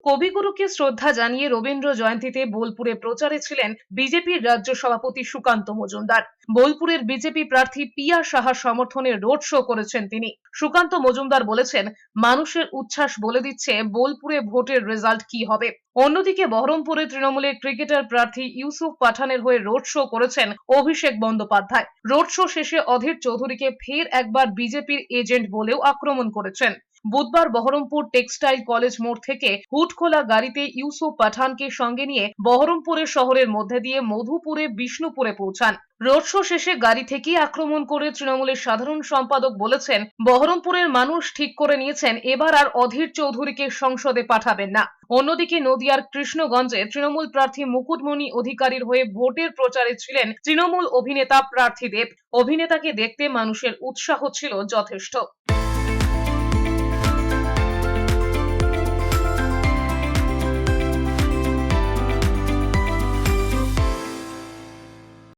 কবিগুরুকে শ্রদ্ধা জানিয়ে রবীন্দ্র জয়ন্তীতে বোলপুরে প্রচারে ছিলেন বিজেপির রাজ্য সভাপতি সুকান্ত মজুমদার। বোলপুরের বিজেপি প্রার্থী পিয়া সাহার সমর্থনে রোড শো করেছেন তিনি। সুকান্ত মজুমদার বলেছেন, মানুষের উচ্ছ্বাস বলে দিচ্ছে বোলপুরে ভোটের রেজাল্ট কি হবে। অন্যদিকে বহরমপুরে তৃণমূলের ক্রিকেটার প্রার্থী ইউসুফ পাঠানের হয়ে রোড শো করেছেন অভিষেক বন্দ্যোপাধ্যায়। রোড শো শেষে অধীর চৌধুরীকে ফের একবার বিজেপির এজেন্ট বলেও আক্রমণ করেছেন। বুধবার বহরমপুর টেক্সটাইল কলেজ মোড় থেকে হুডখোলা গাড়িতে ইউসুফ পাঠানকে সঙ্গে নিয়ে বহরমপুরের শহরের মধ্যে দিয়ে মধুপুরে বিষ্ণুপুরে পৌঁছান। রোড শো শেষে গাড়ি থেকেই আক্রমণ করে তৃণমূলের সাধারণ সম্পাদক বলেছেন, বহরমপুরের মানুষ ঠিক করে নিয়েছেন এবার আর অধীর চৌধুরীকে সংসদে পাঠাবেন না। অন্যদিকে নদিয়ার কৃষ্ণগঞ্জে তৃণমূল প্রার্থী মুকুটমণি অধিকারীর হয়ে ভোটের প্রচারে ছিলেন তৃণমূল অভিনেতা প্রার্থী দেব। অভিনেতাকে দেখতে মানুষের উৎসাহ ছিল যথেষ্ট।